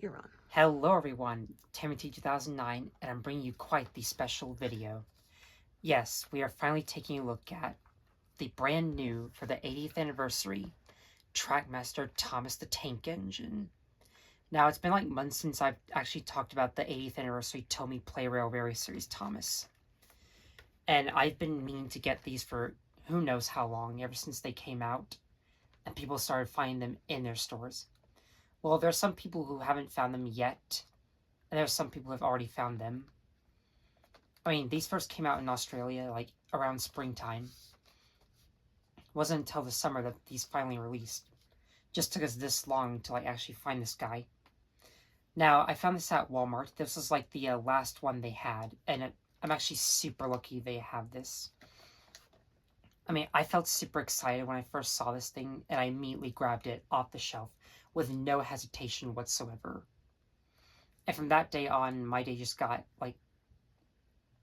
you're on. Hello everyone, Timothy 2009, and I'm bringing you quite the special video. Yes, we are finally taking a look at the brand new, for the 80th anniversary, Trackmaster Thomas the Tank Engine. Now, it's been like months since I've actually talked about the 80th anniversary Tomy Play Railway Series Thomas. And I've been meaning to get these for who knows how long, ever since they came out, and people started finding them in their stores. Well, there are some people who haven't found them yet, and there are some people who have already found them. I mean, these first came out in Australia, like, around springtime. It wasn't until the summer that these finally released. Just took us this long to, like, actually find this guy. Now, I found this at Walmart. This was, like, the last one they had, and I'm actually super lucky they have this. I mean, I felt super excited when I first saw this thing, and I immediately grabbed it off the shelf with no hesitation whatsoever. And from that day on, my day just got, like,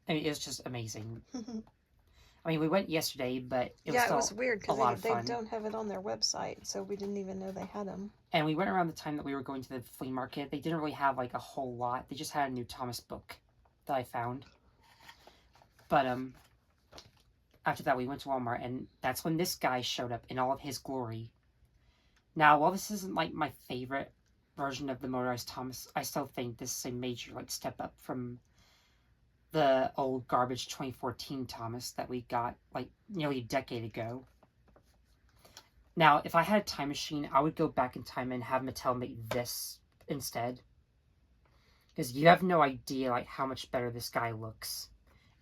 I mean, it was just amazing. I mean, we went yesterday, but it was still it was weird a lot because of fun. they don't have it on their website, so we didn't even know they had them. And we went around the time that we were going to the flea market. They didn't really have, like, a whole lot. They just had a new Thomas book that I found. But, after that, we went to Walmart, and that's when this guy showed up in all of his glory. Now, while this isn't, like, my favorite version of the motorized Thomas, I still think this is a major, like, step up from the old garbage 2014 Thomas that we got, like, nearly a decade ago. Now, if I had a time machine, I would go back in time and have Mattel make this instead. Because you have no idea, like, how much better this guy looks.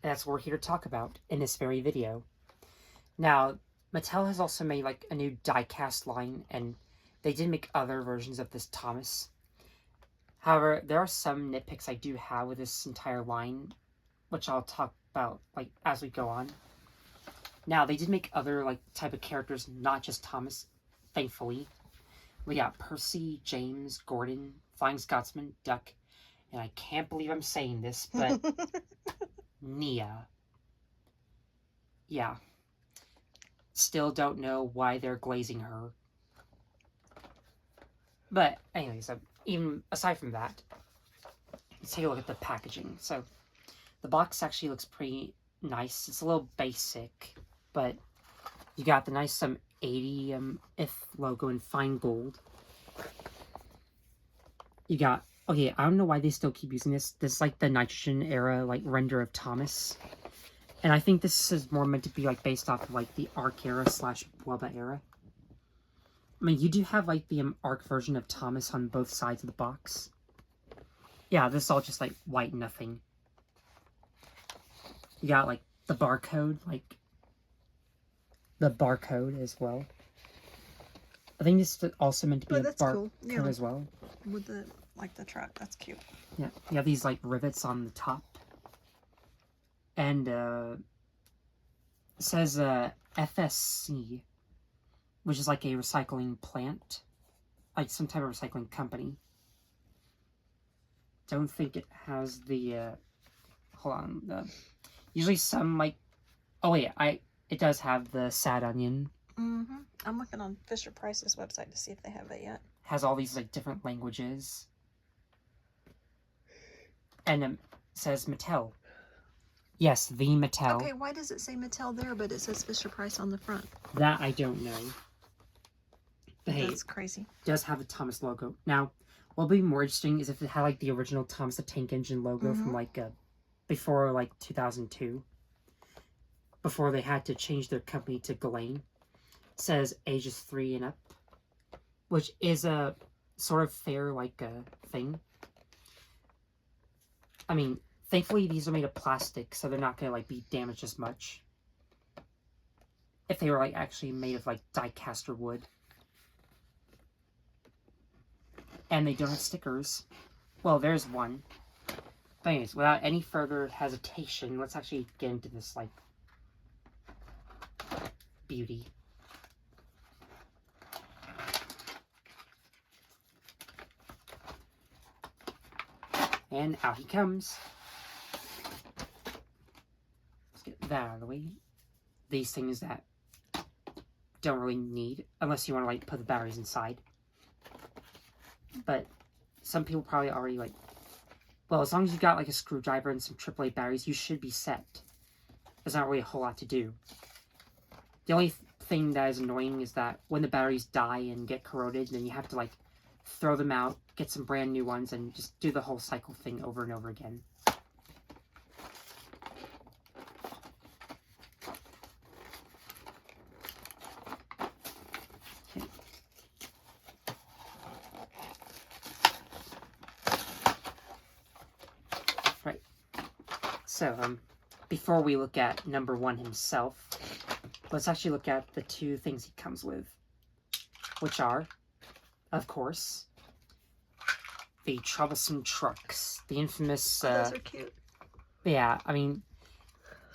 And that's what we're here to talk about in this very video. Now, Mattel has also made, like, a new die-cast line, and they did make other versions of this Thomas. However, there are some nitpicks I do have with this entire line, which I'll talk about, like, as we go on. Now, they did make other, like, type of characters, not just Thomas, thankfully. We got Percy, James, Gordon, Flying Scotsman, Duck, and I can't believe I'm saying this, but Nia. Yeah. Still don't know why they're glazing her. But anyways, even aside from that, let's take a look at the packaging. So the box actually looks pretty nice. It's a little basic, but you got the nice 80 if logo in fine gold. You got, okay, I don't know why they still keep using this. This is like the nitrogen era, like, render of Thomas. And I think this is more meant to be, like, based off of, like, the Arc era / Wubba era. I mean, you do have, like, the Arc version of Thomas on both sides of the box. Yeah, this is all just, like, white nothing. You got, like, the barcode, like, the barcode as well. I think this is also meant to be a barcode cool. Yeah. As well. With the, like, the truck, that's cute. Yeah, you have these, like, rivets on the top. And, it says, FSC, which is like a recycling plant, like some type of recycling company. Don't think it has the, hold on, usually some, like, oh wait, it does have the sad onion. Mm-hmm. I'm looking on Fisher-Price's website to see if they have it yet. Has all these, like, different languages. And it says Mattel. Yes, the Mattel. Okay, why does it say Mattel there, but it says Fisher-Price on the front? That I don't know. But hey, that's crazy. It does have the Thomas logo. Now, what would be more interesting is if it had, like, the original Thomas the Tank Engine logo from, like, before, like, 2002. Before they had to change their company to Ghislaine. It says ages 3 and up. Which is a sort of fair, like, thing. I mean, thankfully these are made of plastic, so they're not going to, like, be damaged as much. If they were, like, actually made of, like, die-cast or wood. And they don't have stickers. Well, there's one. But anyways, without any further hesitation, let's actually get into this, like, beauty. And out he comes. Let's get that out of the way. These things that don't really need, unless you want to, like, put the batteries inside. But some people probably already like, well, as long as you got like a screwdriver and some AAA batteries, you should be set. There's not really a whole lot to do. The only thing that is annoying is that when the batteries die and get corroded, then you have to like throw them out, get some brand new ones, and just do the whole cycle thing over and over again. Okay. Right. So, before we look at number 1 himself, let's actually look at the 2 things he comes with, which are, of course, the Troublesome trucks, the infamous. Those are cute. Yeah, I mean,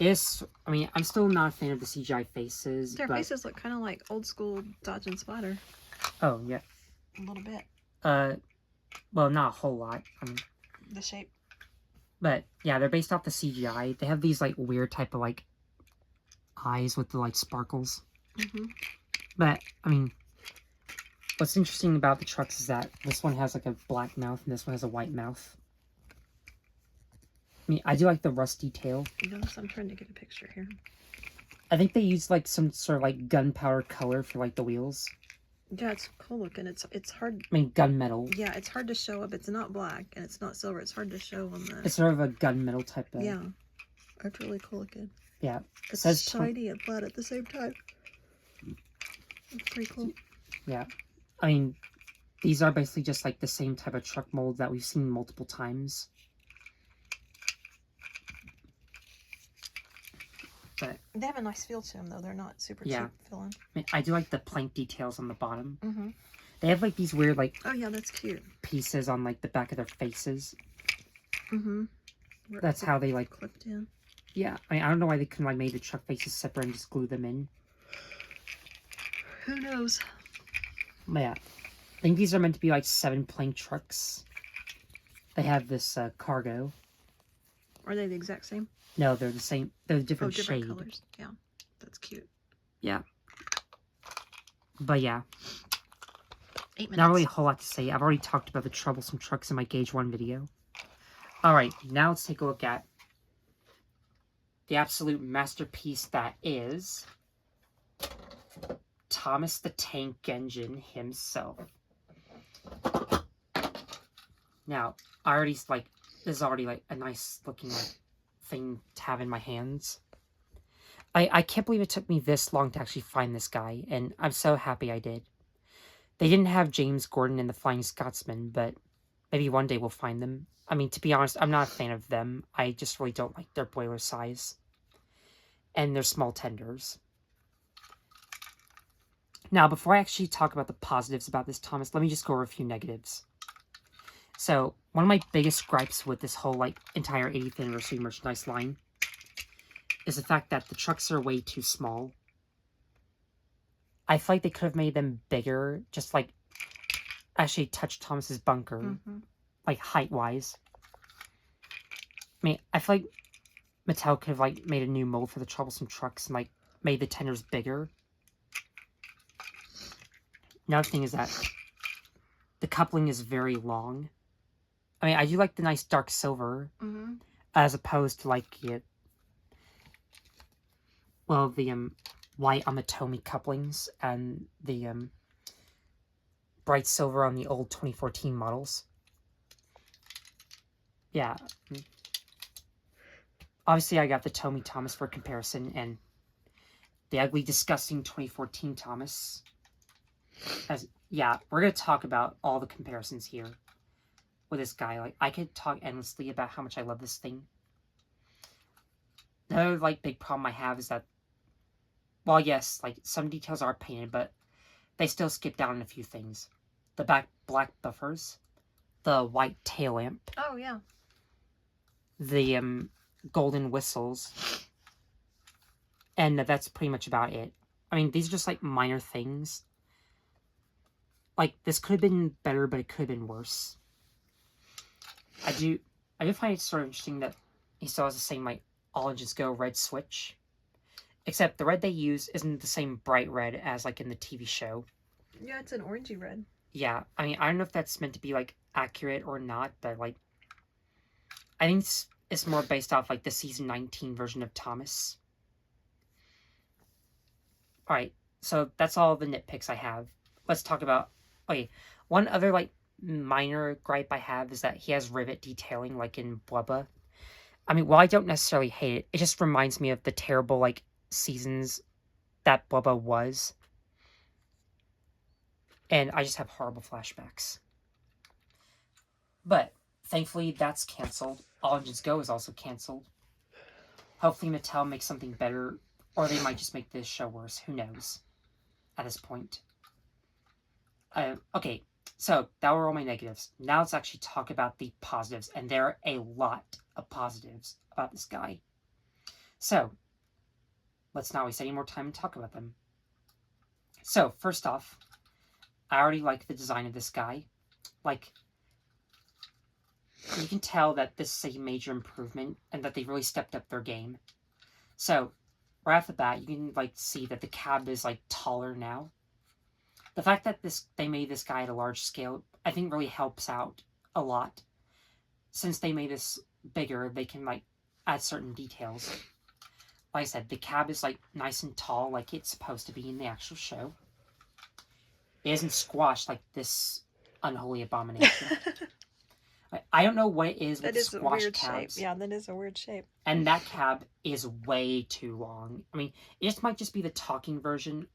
I'm still not a fan of the CGI faces. Their faces look kind of like old school Dodge and Spider. Oh yeah, a little bit. Well, not a whole lot. The shape. But yeah, they're based off the CGI. They have these like weird type of like eyes with the like sparkles. But I mean, what's interesting about the trucks is that this one has like a black mouth and this one has a white mouth. I mean, I do like the rust detail. Yes, I'm trying to get a picture here. I think they use like some sort of like gunpowder color for like the wheels. Yeah, it's cool looking. It's hard. I mean, gunmetal. Yeah, it's hard to show up. It's not black and it's not silver. It's hard to show on the. It's sort of a gunmetal type of. Yeah, it's really cool looking. Yeah, it's shiny and flat at the same time. It's pretty cool. Yeah, I mean, these are basically just like the same type of truck mold that we've seen multiple times. But they have a nice feel to them, though. They're not super cheap feeling. I mean, I do like the plank details on the bottom. They have like these weird like. Oh yeah, that's cute. Pieces on like the back of their faces. Where That's how they like clipped in. Yeah, I mean, I don't know why they couldn't like made the truck faces separate and just glue them in. Who knows? But yeah, I think these are meant to be like 7 plank trucks. They have this cargo. Are they the exact same? No, they're the same. They're different shade. Colors. Yeah, that's cute. Yeah. But yeah. 8 minutes. Not really a whole lot to say. I've already talked about the Troublesome trucks in my Gauge 1 video. Alright, now let's take a look at the absolute masterpiece that is Thomas the Tank Engine himself. Now, I already like this is already like a nice looking like thing to have in my hands. I can't believe it took me this long to actually find this guy, and I'm so happy I did. They didn't have James Gordon and the Flying Scotsman, but maybe one day we'll find them. I mean, to be honest, I'm not a fan of them. I just really don't like their boiler size. And their small tenders. Now, before I actually talk about the positives about this Thomas, let me just go over a few negatives. So, one of my biggest gripes with this whole, like, entire 80th anniversary merchandise line is the fact that the trucks are way too small. I feel like they could have made them bigger, just, like, actually touch Thomas's bunker, like, height-wise. I mean, I feel like Mattel could have, like, made a new mold for the Troublesome trucks and, like, made the tenders bigger. Another thing is that the coupling is very long. I mean, I do like the nice dark silver, as opposed to, like, the white on the Tomy couplings and the bright silver on the old 2014 models. Yeah. Obviously, I got the Tomy Thomas for comparison, and the ugly, disgusting 2014 Thomas. Yeah, we're going to talk about all the comparisons here with this guy. Like, I could talk endlessly about how much I love this thing. The other, like, big problem I have is that, well, yes, like, some details are painted, but they still skip down a few things. The black buffers, the white tail lamp. Oh, yeah. The, golden whistles. And that's pretty much about it. I mean, these are just, like, minor things. Like, this could have been better, but it could have been worse. I do find it sort of interesting that he still has the same, like, all engines go red switch. Except the red they use isn't the same bright red as, like, in the TV show. Yeah, it's an orangey red. Yeah, I mean, I don't know if that's meant to be, like, accurate or not, but like I think it's more based off like the season 19 version of Thomas. All right, so that's all the nitpicks I have. Let's talk about. Okay, one other like minor gripe I have is that he has rivet detailing like in Blubba. I mean, while I don't necessarily hate it, it just reminds me of the terrible like seasons that Blubba was, and I just have horrible flashbacks. But thankfully, that's canceled. All Engines Go is also canceled. Hopefully, Mattel makes something better, or they might just make this show worse. Who knows? At this point. Okay, so that were all my negatives. Now let's actually talk about the positives, and there are a lot of positives about this guy. So, let's not waste any more time and talk about them. So, first off, I already like the design of this guy. Like, you can tell that this is a major improvement and that they really stepped up their game. So, right off the bat, you can like see that the cab is like taller now. The fact that they made this guy at a large scale, I think really helps out a lot. Since they made this bigger, they can like add certain details. Like I said, the cab is like nice and tall like it's supposed to be in the actual show. It isn't squashed like this unholy abomination. I don't know what it is with squash cabs. Shape. Yeah, that is a weird shape. And that cab is way too long. I mean, it might just be the talking version.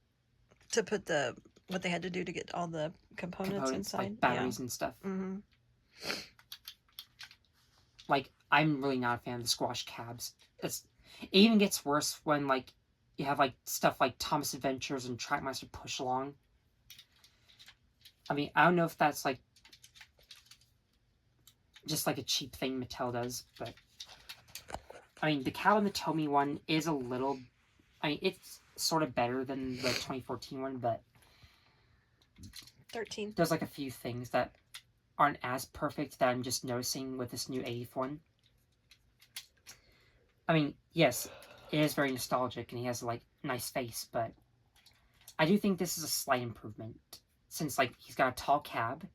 To put what they had to do to get all the components inside. Like batteries and stuff. Mm-hmm. Like, I'm really not a fan of the squash cabs. It even gets worse when, like, you have, like, stuff like Thomas Adventures and Trackmaster Push Along. I mean, I don't know if that's, like, just, like, a cheap thing Mattel does, but... I mean, the cab on the Tomy one is a little... I mean, it's sort of better than the 2014 one, but... 13. There's, like, a few things that aren't as perfect that I'm just noticing with this new 80th one. I mean, yes, it is very nostalgic and he has, like, nice face, but I do think this is a slight improvement. Since, like, he's got a tall cab.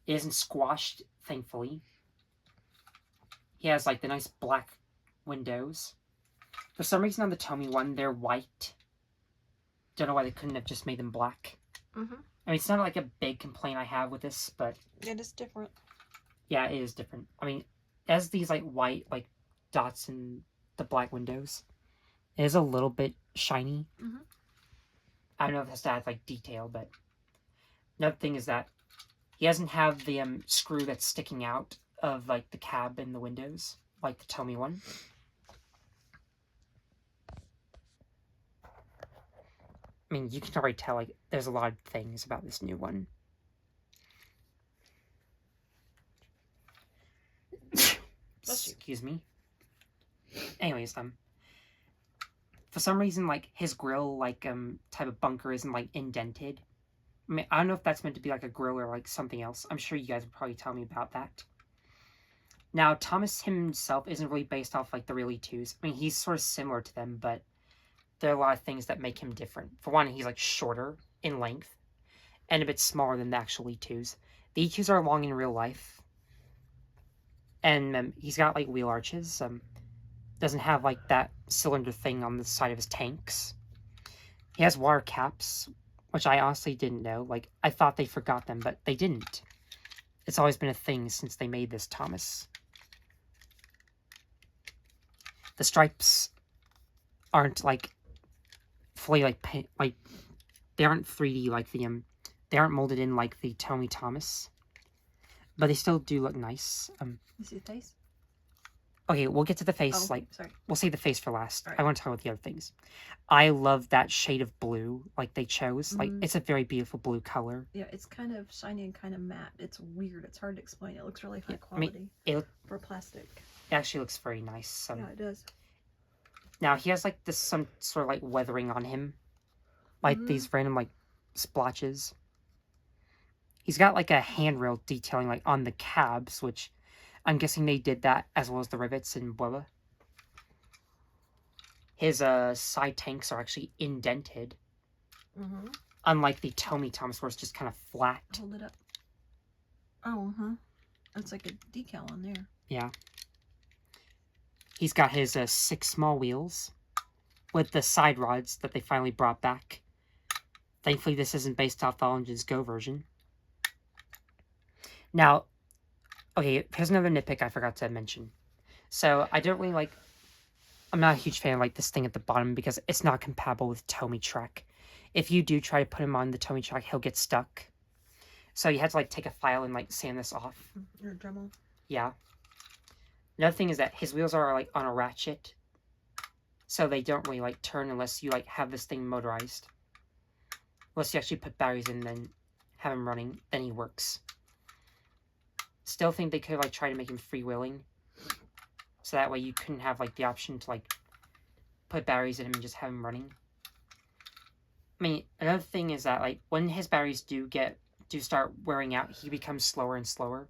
It isn't squashed, thankfully. He has, like, the nice black windows. For some reason on the Tomy one, they're white. Don't know why they couldn't have just made them black. Mm-hmm. I mean, it's not, like, a big complaint I have with this, but... It is different. Yeah, it is different. I mean, it has these, like, white, like, dots in the black windows. It is a little bit shiny. Mm-hmm. I don't know if it has to add, like, detail, but... Another thing is that he doesn't have the screw that's sticking out of, like, the cab and the windows, like the Tomy one. I mean, you can already tell, like, there's a lot of things about this new one. Excuse me. Anyways, for some reason, like, his grill, like, type of bunker isn't, like, indented. I mean, I don't know if that's meant to be, like, a grill or, like, something else. I'm sure you guys would probably tell me about that. Now, Thomas himself isn't really based off, like, the real E2s. I mean, he's sort of similar to them, but there are a lot of things that make him different. For one, he's, like, shorter in length and a bit smaller than the actual E2s. The E2s are long in real life. And he's got, like, wheel arches. Doesn't have, like, that cylinder thing on the side of his tanks. He has water caps, which I honestly didn't know. Like, I thought they forgot them, but they didn't. It's always been a thing since they made this Thomas. The stripes aren't, like, fully, like, they aren't 3D like the, they aren't molded in like the Tomy Thomas. But they still do look nice. You see the face? Okay, we'll get to the face. Oh, like, sorry. We'll save the face for last. Right. I want to talk about the other things. I love that shade of blue, like they chose. Like, it's a very beautiful blue color. Yeah, it's kind of shiny and kind of matte. It's weird. It's hard to explain. It looks really high quality for plastic. It actually looks very nice. Yeah, it does. Now he has like some sort of like weathering on him, like these random like splotches. He's got like a handrail detailing like on the cabs, which I'm guessing they did that as well as the rivets in Blubba. His side tanks are actually indented, unlike the Tomy Thomas where it's just kind of flat. Hold it up. Oh, huh. That's like a decal on there. Yeah. He's got his 6 small wheels with the side rods that they finally brought back. Thankfully, this isn't based off the All Engines Go version. Now, okay, here's another nitpick I forgot to mention. So, I don't really like... I'm not a huge fan of like this thing at the bottom because it's not compatible with Tomy Track. If you do try to put him on the Tomy Track, he'll get stuck. So you have to like take a file and like sand this off. Or Dremel. Yeah. Another thing is that his wheels are like on a ratchet, so they don't really like turn unless you like have this thing motorized. Unless you actually put batteries in, then have him running, then he works. Still think they could like try to make him freewheeling, so that way you couldn't have like the option to like put batteries in him and just have him running. I mean, another thing is that like when his batteries do start wearing out, he becomes slower and slower.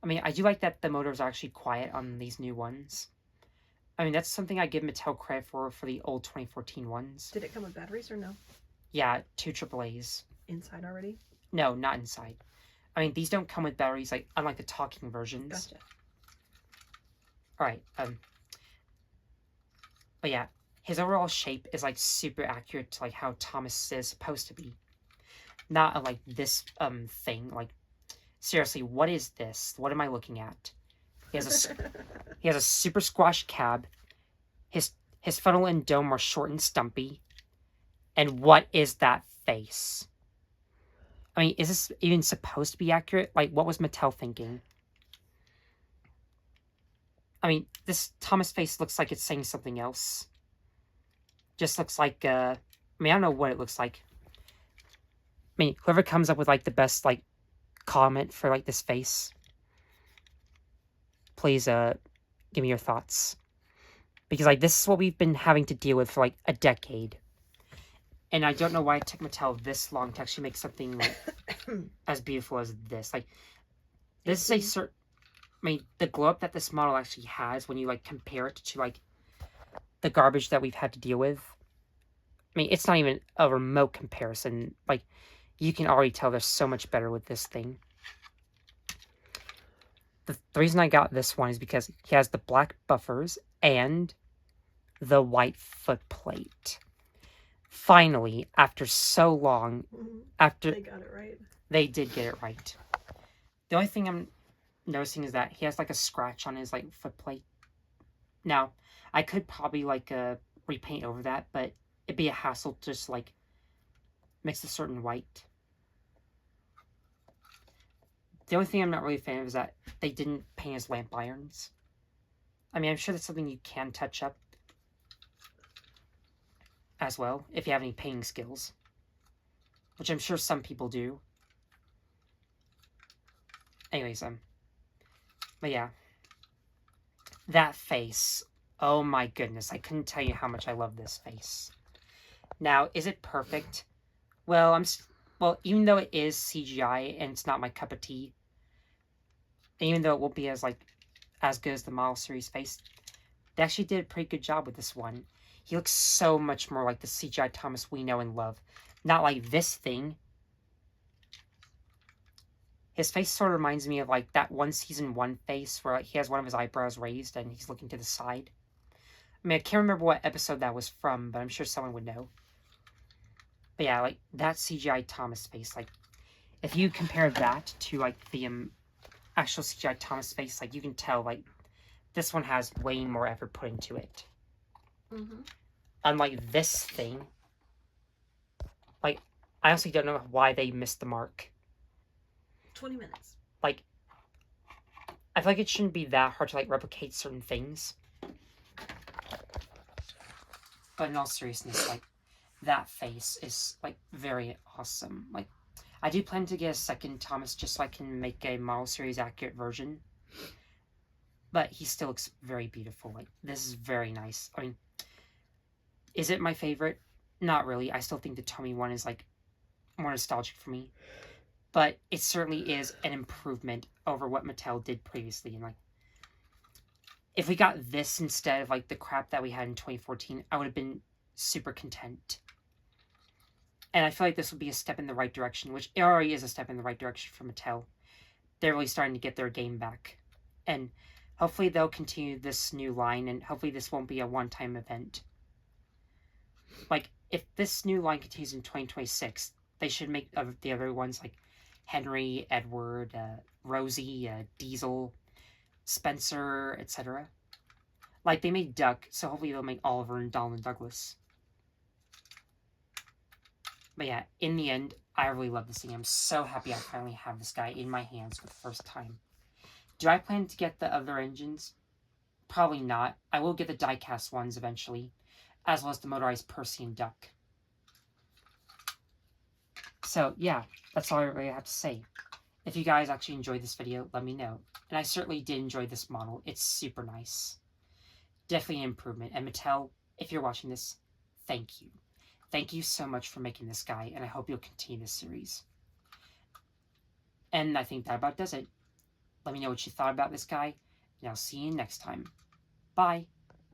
I mean, I do like that the motors are actually quiet on these new ones. I mean, that's something I give Mattel credit for the old 2014 ones. Did it come with batteries or no? Yeah, 2 AAAs. Inside already? No, not inside. I mean, these don't come with batteries, like unlike the talking versions. Gotcha. Alright, but yeah, his overall shape is like super accurate to like how Thomas is supposed to be. Not like this thing. Like, seriously, what is this? What am I looking at? He has a super squash cab. His funnel and dome are short and stumpy. And what is that face? I mean, is this even supposed to be accurate? Like, what was Mattel thinking? I mean, this Thomas face looks like it's saying something else. Just looks like, I mean, I don't know what it looks like. I mean, whoever comes up with, like, the best, like, comment for, like, this face, please, give me your thoughts. Because, like, this is what we've been having to deal with for, like, a decade. And I don't know why it took Mattel this long to actually make something, like, as beautiful as this. Like, this is a certain... I mean, the glow-up that this model actually has, when you, like, compare it to, like, the garbage that we've had to deal with, I mean, it's not even a remote comparison. Like, you can already tell they're so much better with this thing. The reason I got this one is because he has the black buffers and the white foot plate. Finally, after so long, after... They got it right. They did get it right. The only thing I'm noticing is that he has, like, a scratch on his, like, foot plate. Now, I could probably, like, repaint over that, but it'd be a hassle to just, like, mix a certain white. The only thing I'm not really a fan of is that they didn't paint his lamp irons. I mean, I'm sure that's something you can touch up as well, if you have any painting skills. Which I'm sure some people do. Anyways, but yeah. That face. Oh my goodness, I couldn't tell you how much I love this face. Now, is it perfect? Well, even though it is CGI and it's not my cup of tea, and even though it won't be as good as the model series face, they actually did a pretty good job with this one. He looks so much more like the CGI Thomas we know and love. Not like this thing. His face sort of reminds me of like that one season 1 face where like, he has one of his eyebrows raised and he's looking to the side. I mean, I can't remember what episode that was from, but I'm sure someone would know. But yeah, like that CGI Thomas face, like if you compare that to like the actual CGI Thomas face, like you can tell like this one has way more effort put into it. Mm-hmm. Unlike this thing, like I honestly don't know why they missed the mark. 20 minutes. Like, I feel like it shouldn't be that hard to like replicate certain things. But in all seriousness, like that face is like very awesome. Like, I do plan to get a second Thomas just so I can make a model series accurate version. But he still looks very beautiful. Like, this is very nice. I mean, is it my favorite? Not really. I still think the Tomy one is like more nostalgic for me. But it certainly is an improvement over what Mattel did previously. And like, if we got this instead of like the crap that we had in 2014, I would have been super content. And I feel like this would be a step in the right direction, which it already is a step in the right direction for Mattel. they're really starting to get their game back. And hopefully they'll continue this new line, and hopefully this won't be a one-time event. Like, if this new line continues in 2026, they should make the other ones like Henry, Edward, Rosie, Diesel, Spencer, etc. Like, they made Duck, so hopefully they'll make Oliver and Donald Douglas. But yeah, in the end, I really love this thing. I'm so happy I finally have this guy in my hands for the first time. Do I plan to get the other engines? Probably not. I will get the die-cast ones eventually, as well as the motorized Percy and Duck. So yeah, that's all I really have to say. If you guys actually enjoyed this video, let me know. And I certainly did enjoy this model. It's super nice. Definitely an improvement. And Mattel, if you're watching this, thank you. Thank you so much for making this guy, and I hope you'll continue this series. And I think that about does it. Let me know what you thought about this guy, and I'll see you next time. Bye!